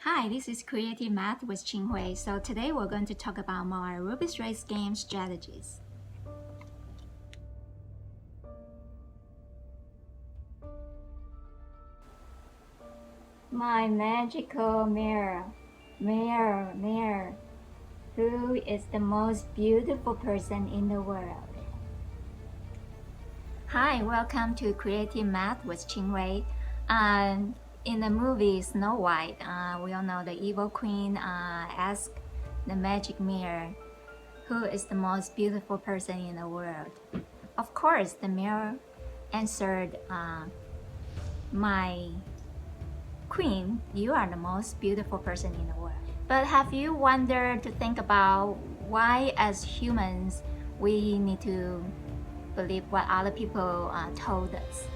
Hi, this is Creative Math with Ching-Hui. So today we're going to talk about more Rubik's Race game strategies. My magical mirror, mirror, mirror, who is the most beautiful person in the world? Hi, welcome to Creative Math with Ching-Hui. In the movie Snow White, we all know the evil queen asked the magic mirror, who is the most beautiful person in the world? Of course, the mirror answered, my queen, you are the most beautiful person in the world. But have you wondered to think about why as humans we need to believe what other people told us?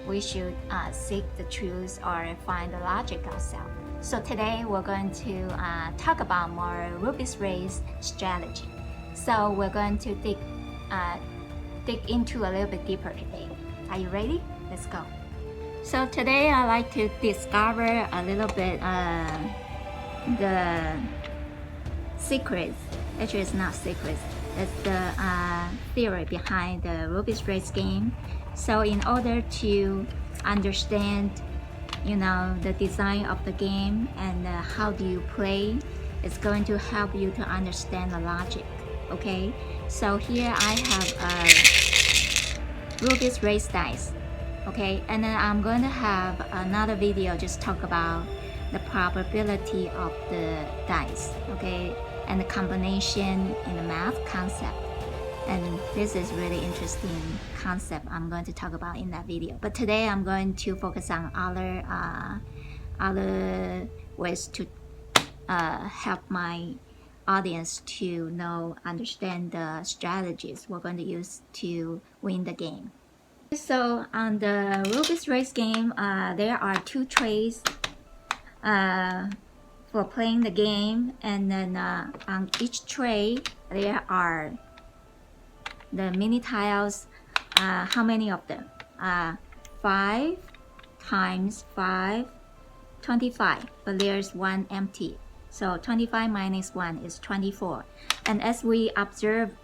We should seek the truth or find the logic ourselves. So today we're going to talk about more Rubik's Race strategy. So we're going to dig into a little bit deeper today. Are you ready? Let's go. So today I like to discover a little bit the secrets. Actually, it's not secrets. It's the theory behind the Rubik's Race game. So in order to understand, the design of the game and how do you play, it's going to help you to understand the logic. Okay. So here I have a Rubik's Race dice. Okay, and then I'm going to have another video just talk about the probability of the dice, okay, and the combination in the math concept. And this is really interesting concept I'm going to talk about in that video. But today I'm going to focus on other ways to help my audience to understand the strategies we're going to use to win the game. So on the Rubik's Race game, there are two trays for playing the game, and then on each tray there are the mini tiles. How many of them? 5 times 5, 25, but there's one empty. So 25 minus 1 is 24. And as we observe,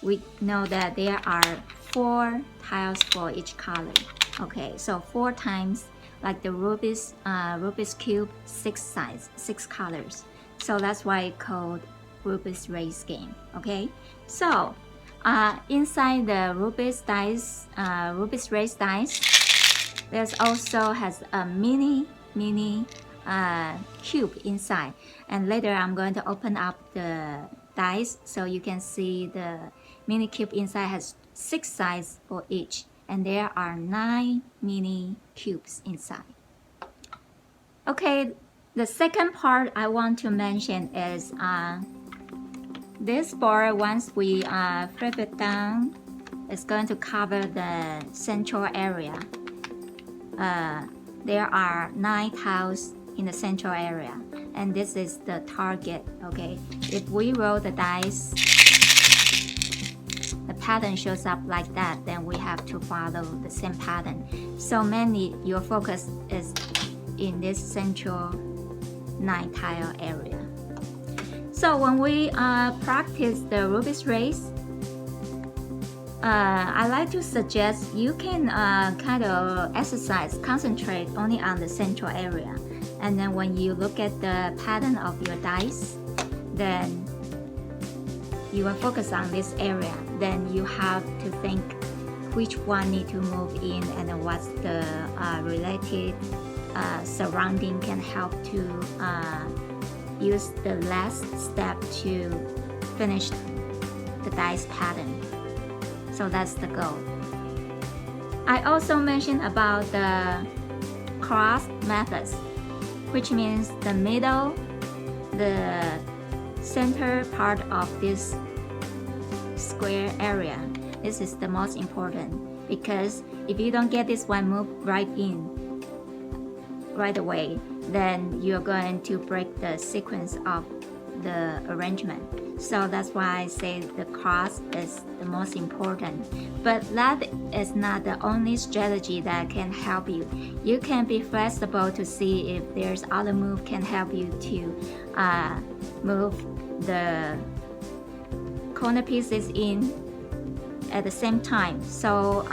we know that there are 4 tiles for each color. Okay, so 4 times, like the Rubik's cube, 6 sides, 6 colors. So that's why it's called Rubik's Race game. Okay, so inside the Rubik's Race dice, there's also has a mini cube inside. And later I'm going to open up the dice so you can see the mini cube inside has 6 sides for each, and there are 9 mini cubes inside. Okay, the second part I want to mention is this board. Once we flip it down, it's going to cover the central area. There are 9 tiles in the central area, and this is the target. Okay, if we roll the dice, the pattern shows up like that, then we have to follow the same pattern. So mainly your focus is in this central 9 tile area. So when we practice the Rubik's Race, I like to suggest you can kind of concentrate only on the central area. And then when you look at the pattern of your dice, then you will focus on this area. Then you have to think which one need to move in and what's the related surrounding can help to use the last step to finish the dice pattern. So that's the goal. I also mentioned about the cross methods, which means the middle, the center part of this square area. This is the most important, because if you don't get this one move right away, then you're going to break the sequence of the arrangement. So that's why I say the cross is the most important. But that is not the only strategy that can help you. You can be flexible to see if there's other move can help you to move the corner pieces in at the same time. So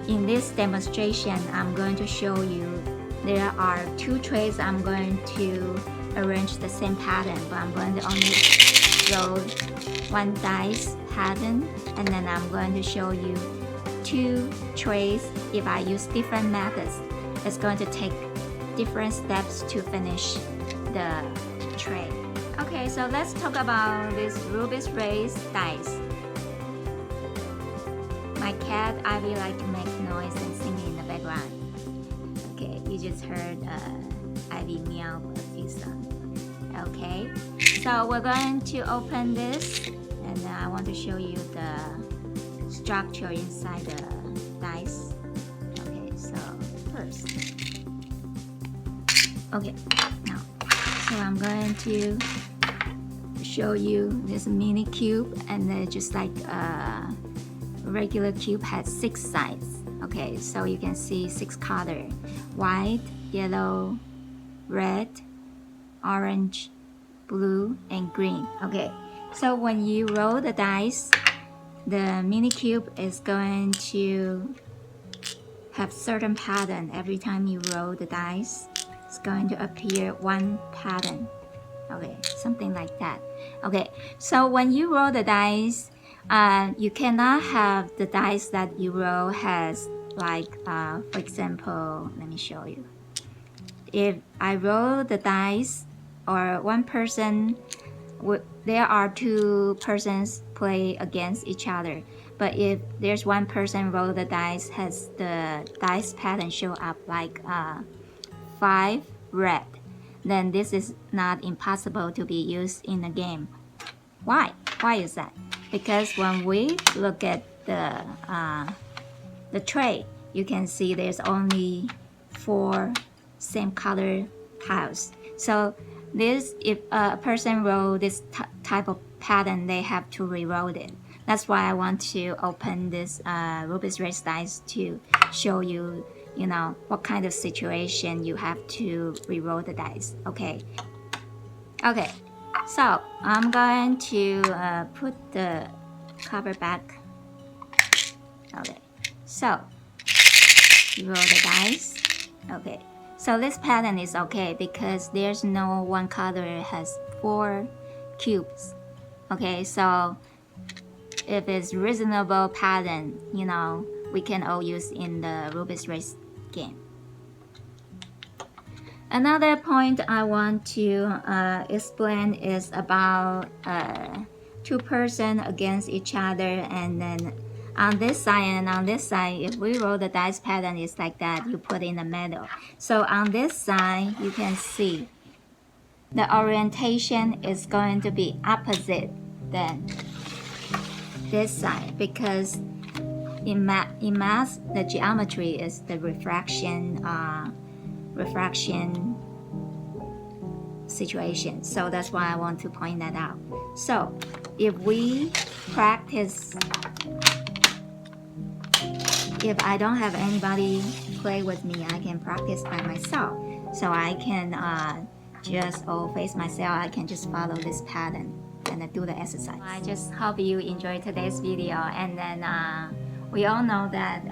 in this demonstration, I'm going to show you there are 2 trays. I'm going to arrange the same pattern, but I'm going to only roll 1 dice pattern, and then I'm going to show you 2 trays. If I use different methods, it's going to take different steps to finish the tray. Okay, so let's talk about this Rubik's race dice. My cat Ivy like to make noise and singing in the background. Okay, you just heard Ivy meow a few songs. Okay, so we're going to open this, and then I want to show you the structure inside the dice. Okay, so first, okay, now, so I'm going to show you this mini cube, and then just like a regular cube has 6 sides. Okay, so you can see 6 colors: white, yellow, red, orange, blue, and green. Okay, so when you roll the dice, the mini cube is going to have certain pattern. Every time you roll the dice, it's going to appear 1 pattern. Okay, something like that. Okay, so when you roll the dice, you cannot have the dice that you roll has like, for example, let me show you. If I roll the dice, or one person, there are 2 persons play against each other. But if there's one person roll the dice, has the dice pattern show up like 5 red, then this is not impossible to be used in the game. Why? Why is that? Because when we look at the tray, you can see there's only 4 same color tiles. So this, if a person roll this type of pattern, they have to re-roll it. That's why I want to open this Rubik's race dice to show you, you know, what kind of situation you have to re-roll the dice. Okay. Okay. So I'm going to put the cover back. Okay. So you roll the dice. Okay. So this pattern is okay because there's no one color has 4 cubes. Okay, so if it's reasonable pattern, you know, we can all use in the Rubik's race game. Another point I want to explain is about 2 persons against each other, and then on this side and on this side, if we roll the dice pattern, it's like that, you put in the middle. So on this side, you can see the orientation is going to be opposite than this side, because in math, the geometry is the refraction situation. So that's why I want to point that out. So if we practice, if I don't have anybody play with me, I can practice by myself. So I can just face myself. I can just follow this pattern and do the exercise. I just hope you enjoyed today's video. And then we all know that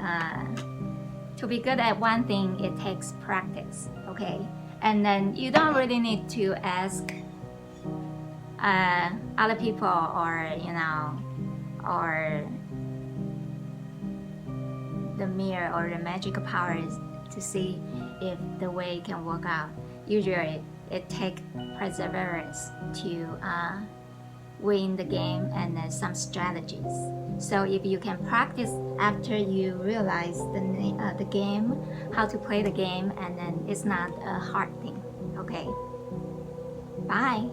to be good at one thing, it takes practice. Okay, and then you don't really need to ask other people, or you know, or the mirror or the magical powers to see if the way can work out. Usually it takes perseverance to win the game, and then some strategies. So if you can practice after you realize the game, how to play the game, and then it's not a hard thing. Okay, bye.